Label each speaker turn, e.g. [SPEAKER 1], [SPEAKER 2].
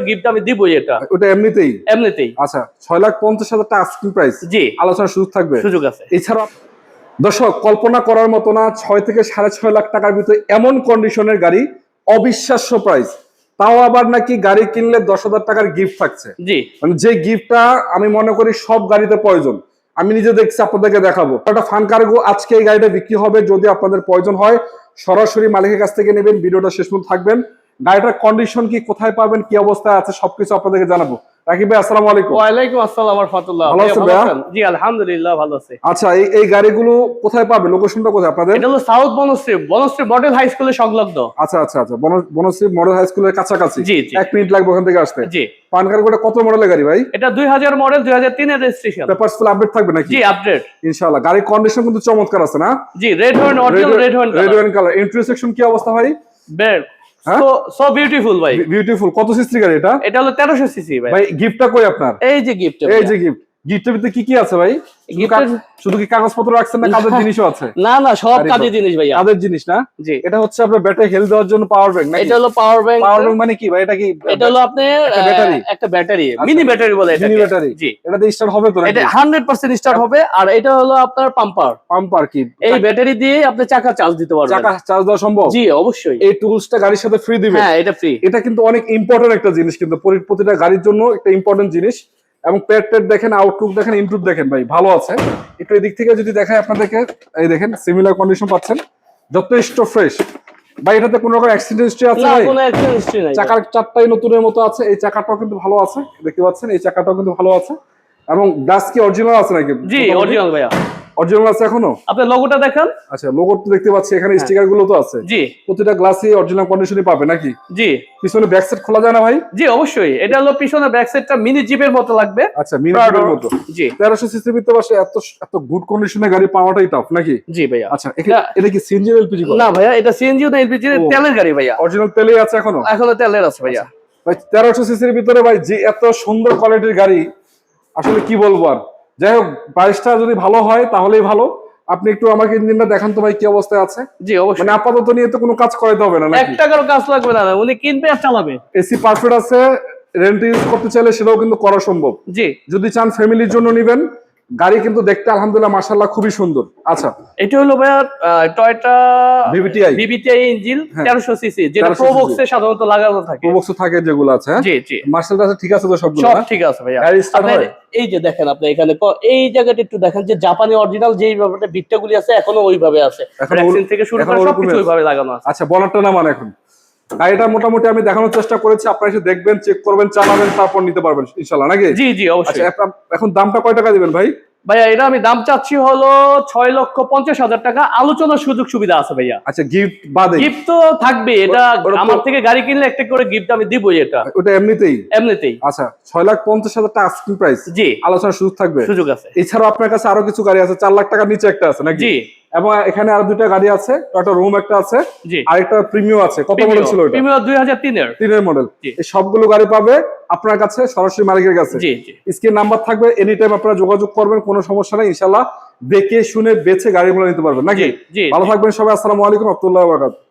[SPEAKER 1] Gift আমি দিবই এটা।
[SPEAKER 2] ওটা এমনিতেই?
[SPEAKER 1] এমনিতেই।
[SPEAKER 2] আচ্ছা 6,50,000 টাকা আস্কিং প্রাইস।
[SPEAKER 1] জি।
[SPEAKER 2] আলোচনার সুযোগ থাকবে?
[SPEAKER 1] সুযোগ আছে।
[SPEAKER 2] এছাড়া দর্শক কল্পনা করার মতো না, 6 থেকে 6.5 লাখ টাকার ভিতরে এমন কন্ডিশনের গাড়ি, অবিশ্বাস্য প্রাইস। তাও আবার নাকি গাড়ি কিনলে 10,000 টাকার গিফট থাকছে।
[SPEAKER 1] জি।
[SPEAKER 2] মানে যে গিফটটা আমি মনে করি সব গাড়িতে প্রয়োজন। আমি নিজে দেখছি, আপনাদেরকে দেখাবো। একটা ফান কার্গো আজকে এই গাড়িটা বিক্রি হবে। যদি আপনাদের প্রয়োজন হয় সরাসরি মালিকের কাছ থেকে নেবেন। ভিডিওটা শেষ পর্যন্ত থাকবেন। গাড়িটার কন্ডিশন কি, কোথায় পাবেন, কি অবস্থায় আছে, সবকিছু আপনাদেরকে জানাবো। রাকিব ভাই আসসালামু আলাইকুম।
[SPEAKER 1] ওয়ালাইকুম আসসালাম ওয়া রাহমাতুল্লাহ।
[SPEAKER 2] ভালো আছেন ভাই?
[SPEAKER 1] জি আলহামদুলিল্লাহ ভালো আছি।
[SPEAKER 2] আচ্ছা এই গাড়িগুলো কোথায় পাবেন, লোকেশনটা কোথায় আপনাদের?
[SPEAKER 1] এটা হলো সাউথ বনশ্রী মডেল হাই স্কুলের সংলগ্ন।
[SPEAKER 2] আচ্ছা আচ্ছা আচ্ছা, বনশ্রী মডেল হাই স্কুলের কাছাকাছি।
[SPEAKER 1] জি জি।
[SPEAKER 2] 1 মিনিট লাগবে ওখান থেকে আসতে।
[SPEAKER 1] জি।
[SPEAKER 2] পান কার্গোটা কত মডেলের গাড়ি ভাই?
[SPEAKER 1] এটা 2000 মডেল, 2003 এর রেজিস্ট্রেশন।
[SPEAKER 2] পেপারস ফুল আপডেট থাকবে নাকি?
[SPEAKER 1] জি আপডেট
[SPEAKER 2] ইনশাআল্লাহ। গাড়ির কন্ডিশন কিন্তু চমৎকার আছে না?
[SPEAKER 1] জি, red horn original red horn
[SPEAKER 2] colour. Intersection কি অবস্থা ভাই?
[SPEAKER 1] বের সো বিউটিফুল ভাই।
[SPEAKER 2] বিউটিফুল। কত সিসি গাড়ি এটা?
[SPEAKER 1] এটা হলো 1300 সিসি ভাই।
[SPEAKER 2] ভাই গিফটটা কই আপনার?
[SPEAKER 1] এই যে গিফট।
[SPEAKER 2] এই যে গিফট। গিফটের ভিতরে কি কি আছে ভাই? শুধু কি কাগজপত্র রাখছেন না কাজের জিনিসও আছে?
[SPEAKER 1] না না, সব কাজের জিনিস ভাইয়া।
[SPEAKER 2] কাজের জিনিস না?
[SPEAKER 1] জি।
[SPEAKER 2] এটা হচ্ছে আপনার ব্যাটারি হেলথ দেওয়ার জন্য পাওয়ার ব্যাংক নাকি?
[SPEAKER 1] এটা হলো পাওয়ার ব্যাংক।
[SPEAKER 2] পাওয়ার ব্যাংক মানে কি ভাই? এটা কি?
[SPEAKER 1] এটা হলো আপনার একটা ব্যাটারি, মিনি ব্যাটারি বলে এটা।
[SPEAKER 2] Mini battery.
[SPEAKER 1] জি।
[SPEAKER 2] এটা দিয়ে স্টার্ট হবে তো নাকি?
[SPEAKER 1] এটা 100% স্টার্ট হবে। আর এটা হলো আপনার পাম্পার।
[SPEAKER 2] পাম্পার কি?
[SPEAKER 1] এই ব্যাটারি দিয়ে আপনি চাকা চার্জ দিতে পারবেন।
[SPEAKER 2] চাকা চার্জ দেওয়া সম্ভব?
[SPEAKER 1] জি অবশ্যই।
[SPEAKER 2] এই টুলসটা গাড়ির সাথে ফ্রি দিবেন?
[SPEAKER 1] হ্যাঁ এটা ফ্রি।
[SPEAKER 2] এটা কিন্তু অনেক ইম্পর্টেন্ট একটা জিনিস, কিন্তু প্রতিটা গাড়ির জন্য একটা ইম্পর্টেন্ট জিনিস। এবং পেট দেখেন, আউটলুক দেখেন, ইনপুট দেখেন ভাই, ভালো আছে। একটু এদিক থেকে যদি দেখায় আপনাদেরকে, এই দেখেন সিমিলার কন্ডিশন পাচ্ছেন, যথেষ্ট ফ্রেশ ভাই। এটাতে কোনো রকম অ্যাক্সিডেন্ট হিস্ট্রি আছে ভাই?
[SPEAKER 1] কোনো অ্যাক্সিডেন্ট হিস্ট্রি নাই।
[SPEAKER 2] চাকার চারটাই নতুনের মতো আছে। এই চাকাটাও কিন্তু ভালো আছে, দেখতে পাচ্ছেন এই চাকাটাও কিন্তু ভালো আছে। এবং গ্লাস কি অরিজিনাল আছে নাকি?
[SPEAKER 1] জি অরিজিনাল ভাইয়া।
[SPEAKER 2] অরিজিনাল আছে এখনো?
[SPEAKER 1] আপনার লোগোটা দেখেন।
[SPEAKER 2] আচ্ছা লোগো তো দেখতে পাচ্ছি, এখানে স্টিকার গুলো তো আছে।
[SPEAKER 1] জি।
[SPEAKER 2] প্রতিটা গ্লাসই অরিজিনাল কন্ডিশনই পাবে নাকি?
[SPEAKER 1] জি।
[SPEAKER 2] পিছনে ব্যাক সাইড খোলা যায় না ভাই?
[SPEAKER 1] জি অবশ্যই। এটা হলো পিছনে ব্যাক সাইডটা মিনি জিপের মতো লাগবে।
[SPEAKER 2] আচ্ছা মিনি জিপের মতো।
[SPEAKER 1] জি।
[SPEAKER 2] 1300 সিসির ভিতরে বসে এত গুড কন্ডিশনের গাড়ি পাওয়াটাই টাফ নাকি?
[SPEAKER 1] জি ভাইয়া।
[SPEAKER 2] আচ্ছা এটা কি সিএনজি এলপিজি?
[SPEAKER 1] না ভাইয়া, এটা সিএনজি না এলপিজি, তেলের গাড়ি ভাইয়া।
[SPEAKER 2] অরিজিনাল তেলই আছে এখনো?
[SPEAKER 1] এখনো তেলের আছে ভাইয়া।
[SPEAKER 2] ভাই 1300 সিসির ভিতরে ভাই যে এত সুন্দর কোয়ালিটির গাড়ি, আসলে কি বলবো আর। যাই হোক, প্রাইসটা যদি ভালো হয় তাহলেই ভালো। আপনি একটু আমাকে ইঞ্জিনটা দেখান তো ভাই, কি অবস্থায় আছে?
[SPEAKER 1] জি অবশ্যই।
[SPEAKER 2] মানে আপাতত নিয়ে তো কোনো কাজ করাইতে হবে না নাকি?
[SPEAKER 1] 1 টাকারও কাজ লাগবে না, উনি কিনবে আর চালাবে।
[SPEAKER 2] এসি পারফেক্ট আছে, রেন্ট ইউজ করতে চাইলে সেটাও কিন্তু করা সম্ভব।
[SPEAKER 1] জি।
[SPEAKER 2] যদি চান ফ্যামিলির জন্য নেবেন, গাড়ি কিন্তু দেখতে আলহামদুলিল্লাহ মাশাআল্লাহ খুবই সুন্দর। আচ্ছা
[SPEAKER 1] এটা হলো ভাইয়া টয়োটা
[SPEAKER 2] ভিভিটিআই
[SPEAKER 1] ইঞ্জিন 1300 সিসি, যেটা প্রোবক্সে সাধারণত লাগানো থাকে।
[SPEAKER 2] প্রোবক্স থাকে যেগুলো আছে।
[SPEAKER 1] জি জি।
[SPEAKER 2] মার্সেলটা ঠিক আছে তো সবগুলো?
[SPEAKER 1] সব ঠিক আছে ভাইয়া। এই যে দেখেন আপনি এখানে এই জায়গাটা একটু দেখেন, যে জাপানি অরিজিনাল যেই ব্যাপারটা বিটটাগুলি আছে এখনো ওইভাবে আছে। রেক্সিন থেকে শুরু করে সবকিছু ওইভাবে লাগানো আছে।
[SPEAKER 2] আচ্ছা বনারটা নামান এখন। গাড়িটা মোটামুটি আমি দেখানোর চেষ্টা করেছি, আপনারা এসে দেখবেন, চেক করবেন, চালাবেন, তারপর নিতে পারবেন ইনশাআল্লাহ নাকি?
[SPEAKER 1] জি জি অবশ্যই।
[SPEAKER 2] আচ্ছা এখন দামটা কয় টাকা দিবেন ভাই?
[SPEAKER 1] ভাইয়া এটা আমি দাম চাচ্ছি হলো 6,50,000 টাকা। আলোচনার সুযোগ সুবিধা আছে ভাইয়া।
[SPEAKER 2] আচ্ছা গিফট বাদে?
[SPEAKER 1] গিফট তো থাকবে। এটা আমার থেকে গাড়ি কিনলে একটা করে গিফট আমি দিবই এটা।
[SPEAKER 2] ওটা এমনিতেই?
[SPEAKER 1] এমনিতেই।
[SPEAKER 2] আচ্ছা 6,50,000 টাকা আস্কিং প্রাইস।
[SPEAKER 1] জি।
[SPEAKER 2] আলোচনার সুযোগ থাকবে?
[SPEAKER 1] সুযোগ আছে।
[SPEAKER 2] এছাড়াও আপনার কাছে আরো কিছু গাড়ি আছে, 4 লাখ টাকার নিচে একটা আছে নাকি?
[SPEAKER 1] জি।
[SPEAKER 2] এবং এখানে আরো দুটো গাড়ি আছে, টয়োটা রুম একটা আছে,
[SPEAKER 1] জি।
[SPEAKER 2] আরেকটা প্রিমিয়াম আছে। কত মডেল ছিল এটা?
[SPEAKER 1] প্রিমিয়াম 2003 এর।
[SPEAKER 2] 3 এর মডেল।
[SPEAKER 1] জি।
[SPEAKER 2] এই সবগুলো গাড়ি পাবে আপনার কাছে, সরাসরি মালিকের কাছে।
[SPEAKER 1] জি জি।
[SPEAKER 2] স্ক্রিন নাম্বার থাকবে, এনি টাইম আপনারা যোগাযোগ করবেন, কোনো সমস্যা নাই। ইনশাআল্লাহ দেখে শুনে বেছে গাড়িগুলো নিতে পারবেন নাকি?
[SPEAKER 1] জি।
[SPEAKER 2] ভালো থাকবেন সবাই। আসসালামু আলাইকুম ওয়া রাহমাতুল্লাহি ওয়া বারাকাতুহু।